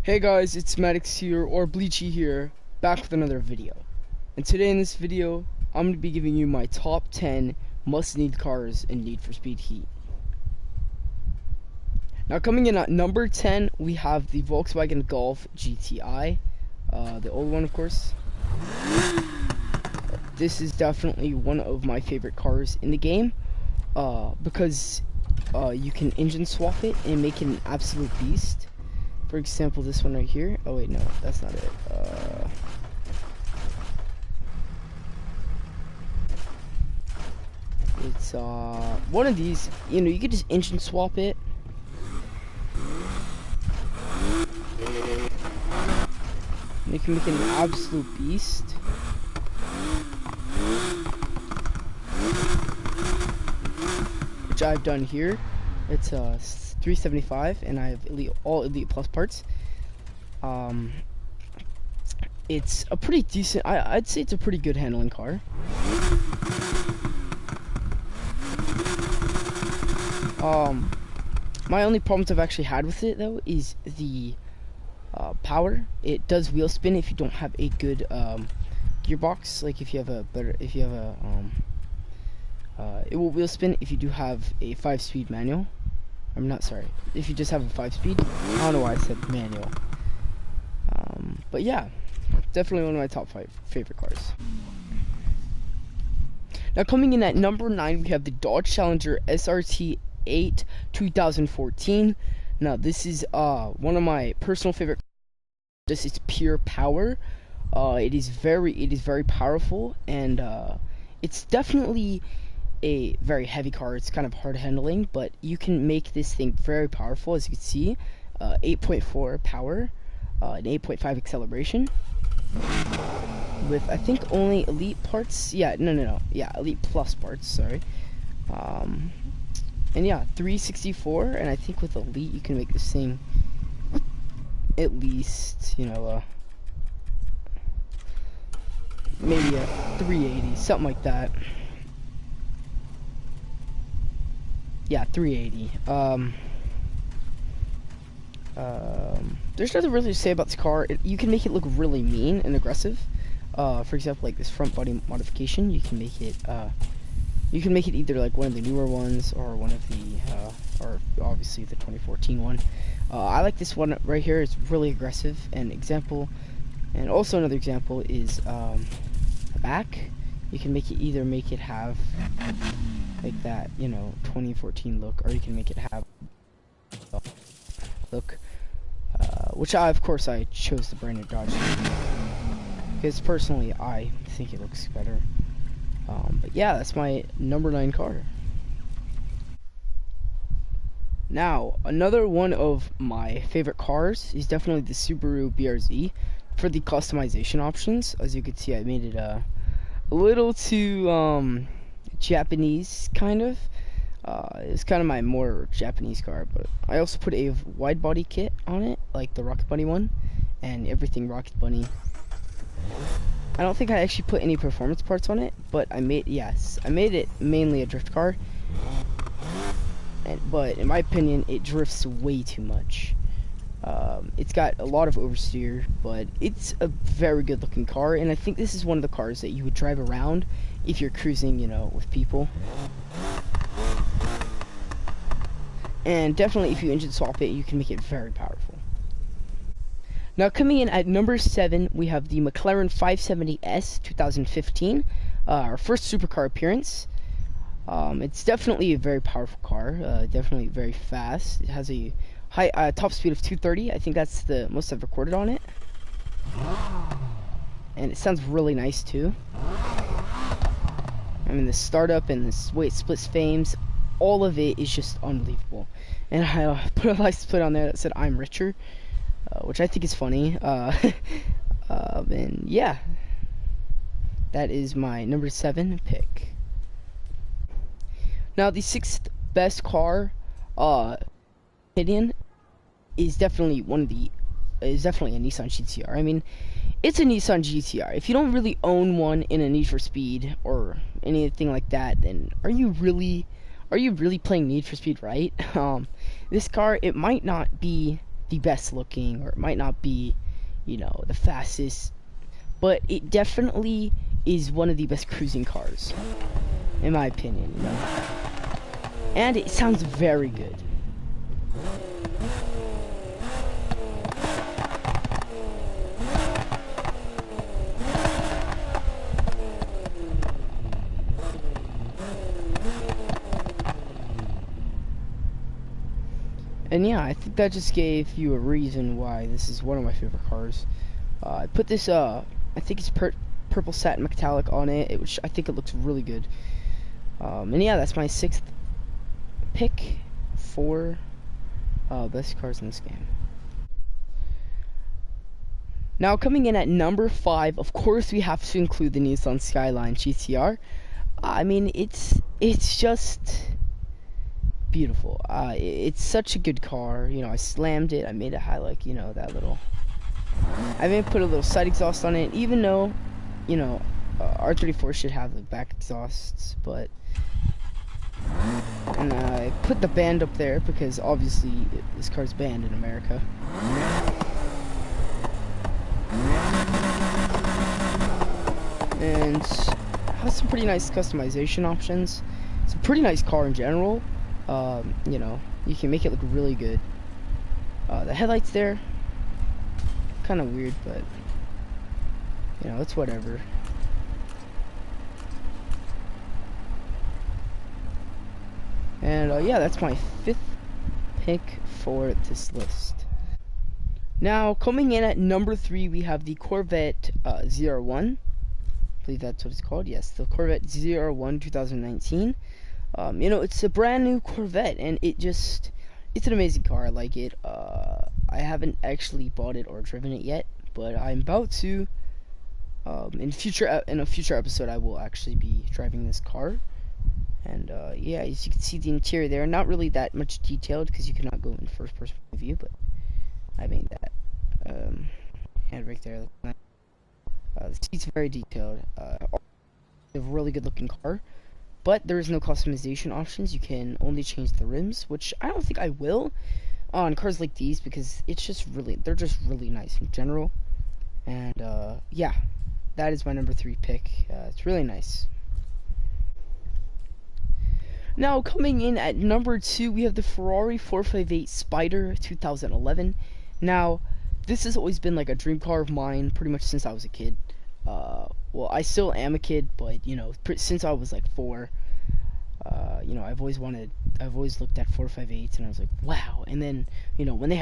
Hey guys, it's Maddox here, or Bleachy here, back with another video. And today in this video, I'm going to be giving you my top 10 must-need cars in Need for Speed Heat. Now coming in at number 10, we have the Volkswagen Golf GTI, the old one of course. This is definitely one of my favorite cars in the game, because you can engine swap it and make it an absolute beast. For example, this one right here. Oh wait, no, that's not it. It's one of these. You know, you could just engine swap it. And you can make it an absolute beast. Which I've done here. It's 375, and I have all elite plus parts. It's a pretty decent. I'd say it's a pretty good handling car. My only problems I've actually had with it though is the power. It does wheel spin if you don't have a good gearbox. Like if you have it will wheel spin if you do have a 5-speed manual. I'm not sorry. If you just have a 5-speed, I don't know why I said manual. But yeah, definitely one of my top 5 favorite cars. Now coming in at number 9, we have the Dodge Challenger SRT 8 2014. Now this is one of my personal favorite. This is pure power. It is very powerful, and it's definitely a very heavy car. It's kind of hard handling, but you can make this thing very powerful. As you can see, 8.4 power, and 8.5 acceleration, with I think only elite parts. Yeah, no, yeah, elite plus parts, sorry. And yeah, 364, and I think with elite you can make this thing at least, you know, maybe a 380, something like that. Yeah, 380. There's nothing really to say about this car. You can make it look really mean and aggressive. For example, like this front body modification, you can make it either like one of the newer ones or one of the, or obviously the 2014 one. I like this one right here. It's really aggressive. And also another example is the back. You can either make it have like that, you know, 2014 look, or you can make it have look, which of course I chose the brand new Dodge because personally I think it looks better. But yeah, that's my number 9 car. Now another one of my favorite cars is definitely the Subaru BRZ. For the customization options, as you can see, I made it a little too Japanese kind of. It's kind of my more Japanese car, but I also put a wide body kit on it, like the Rocket Bunny one, and everything Rocket Bunny. I don't think I actually put any performance parts on it, but I made it mainly a drift car. But in my opinion, it drifts way too much. It's got a lot of oversteer, but it's a very good looking car, and I think this is one of the cars that you would drive around if you're cruising, you know, with people. And definitely if you engine swap it, you can make it very powerful. Now coming in at number 7, we have the McLaren 570S 2015, our first supercar appearance. It's definitely a very powerful car, definitely very fast. It has a high top speed of 230. I think that's the most I've recorded on it, and it sounds really nice too. I mean, the startup and the way it splits fames, all of it is just unbelievable. And I put a license plate on there that said "I'm richer," which I think is funny. And yeah, that is my number 7 pick. Now the 6th best car, opinion, is definitely a Nissan GTR. I mean, it's a Nissan GTR. If you don't really own one in a Need for Speed or anything like that, then are you really playing Need for Speed right? This car, it might not be the best looking, or it might not be, the fastest, but it definitely is one of the best cruising cars, in my opinion, And it sounds very good. And yeah, I think that just gave you a reason why this is one of my favorite cars. I put this, I think it's purple satin metallic on it, which I think it looks really good. And yeah, that's my 6th pick for best cars in this game. Now, coming in at number 5, of course we have to include the Nissan Skyline GTR. I mean, it's just beautiful. It's such a good car. I slammed it. I made it high, like, that little. I even put a little side exhaust on it, even though, R34 should have the back exhausts, but. And I put the band up there because obviously this car's banned in America. And has some pretty nice customization options. It's a pretty nice car in general. You can make it look really good. The headlights there, kind of weird, but it's whatever. And yeah, that's my 5th pick for this list. Now, coming in at number 3, we have the Corvette ZR1. I believe that's what it's called. Yes, the Corvette ZR1 2019. It's a brand new Corvette, and it's an amazing car. I like it. I haven't actually bought it or driven it yet, but I'm about to. In a future episode, I will actually be driving this car. And yeah, as you can see the interior there, not really that much detailed because you cannot go in first person view, but I made that handbrake there. The seats are very detailed. A really good looking car, but there is no customization options. You can only change the rims, which I don't think I will on cars like these because they're just really nice in general. And yeah, that is my number 3 pick. It's really nice. Now, coming in at number 2, we have the Ferrari 458 Spider 2011. Now, this has always been like a dream car of mine pretty much since I was a kid. Well, I still am a kid, but since I was like 4, I've always looked at 458s and I was like, wow. And then, when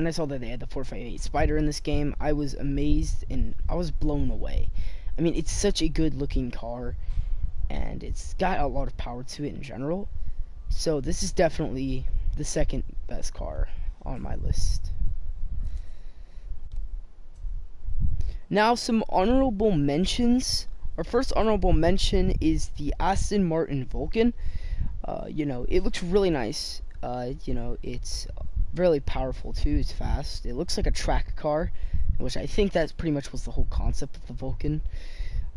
I saw that they had the 458 Spider in this game, I was amazed and I was blown away. I mean, it's such a good looking car, and it's got a lot of power to it in general. So this is definitely the 2nd best car on my list. Now, some honorable mentions. Our first honorable mention is the Aston Martin Vulcan. It looks really nice. It's really powerful too. It's fast. It looks like a track car, which I think that pretty much was the whole concept of the Vulcan.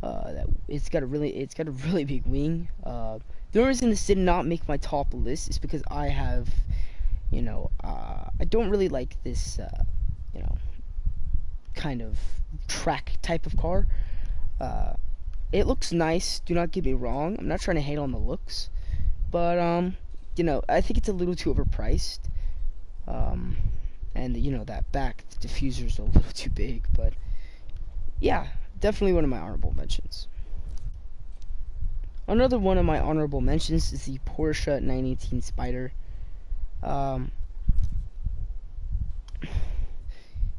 That it's got a really big wing. The only reason this did not make my top list is because I have, I don't really like this, kind of track type of car. It looks nice. Do not get me wrong. I'm not trying to hate on the looks, but I think it's a little too overpriced. And that back diffuser is a little too big, but yeah. Definitely one of my honorable mentions. Another one of my honorable mentions is the Porsche 918 Spider.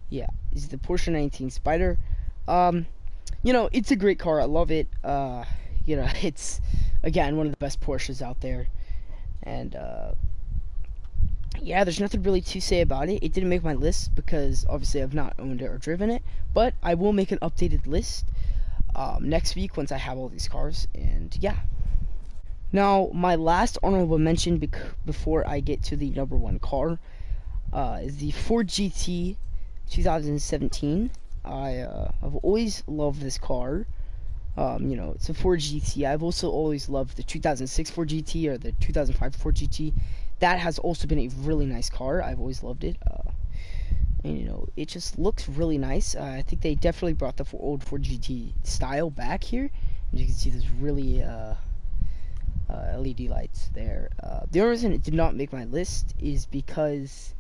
Yeah, is the Porsche 918 Spider. It's a great car. I love it. It's again one of the best Porsches out there, and yeah, there's nothing really to say about it. It didn't make my list because obviously I've not owned it or driven it, but I will make an updated list next week once I have all these cars. And yeah, now my last honorable mention before I get to the number 1 car is the Ford GT 2017. I've always loved this car. It's a Ford GT. I've also always loved the 2006 Ford GT or the 2005 Ford GT. That has also been a really nice car. I've always loved it. and you know, it just looks really nice. I think they definitely brought the old Ford GT style back here. And you can see there's really LED lights there. The only reason it did not make my list is because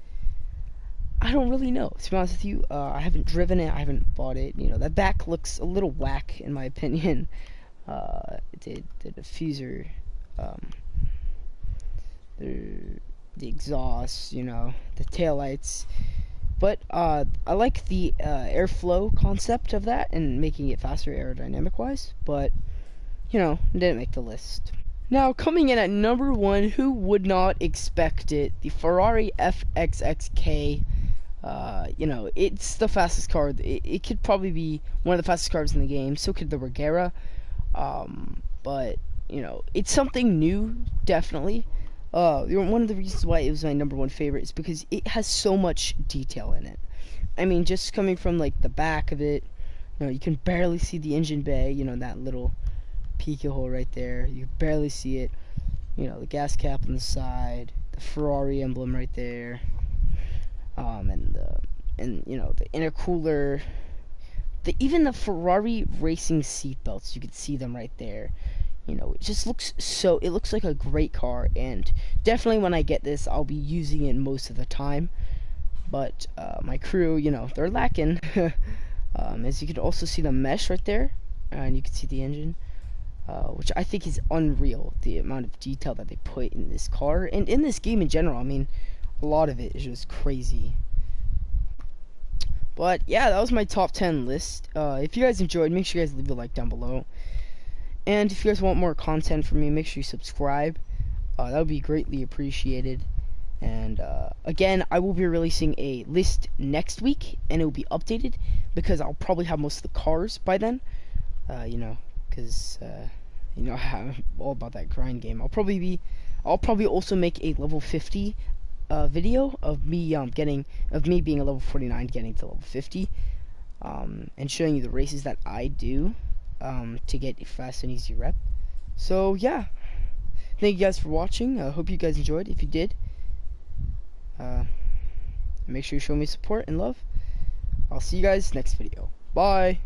I don't really know. To be honest with you, I haven't driven it. I haven't bought it. You know, that back looks a little whack in my opinion. The diffuser, the exhaust, you know, the taillights. But I like the airflow concept of that and making it faster aerodynamic wise. But you know, didn't make the list. Now coming in at number 1, who would not expect it? The Ferrari FXXK. You know, it's the fastest car. It could probably be one of the fastest cars in the game. So could the Regera. But you know, it's something new, definitely. One of the reasons why it was my number 1 favorite is because it has so much detail in it. I mean, just coming from like the back of it, you know, you can barely see the engine bay. You know, that little peeky hole right there. You barely see it. You know, the gas cap on the side, the Ferrari emblem right there, and you know, the intercooler. Even the Ferrari racing seat belts, you can see them right there. You know, it just looks so, it looks like a great car, and definitely when I get this, I'll be using it most of the time. But my crew, you know, they're lacking. As you can also see the mesh right there, and you can see the engine, which I think is unreal, the amount of detail that they put in this car, and in this game in general. I mean, a lot of it is just crazy. But yeah, that was my top 10 list. If you guys enjoyed, make sure you guys leave a like down below. And if you guys want more content from me, make sure you subscribe. That would be greatly appreciated. And again, I will be releasing a list next week, and it will be updated because I'll probably have most of the cars by then. You know, because you know, I'm all about that grind game. I'll probably also make a level 50 video of me being a level 49 getting to level 50, and showing you the races that I do to get a fast and easy rep. So yeah, thank you guys for watching. I hope you guys enjoyed. If you did, make sure you show me support and love. I'll see you guys next video. Bye.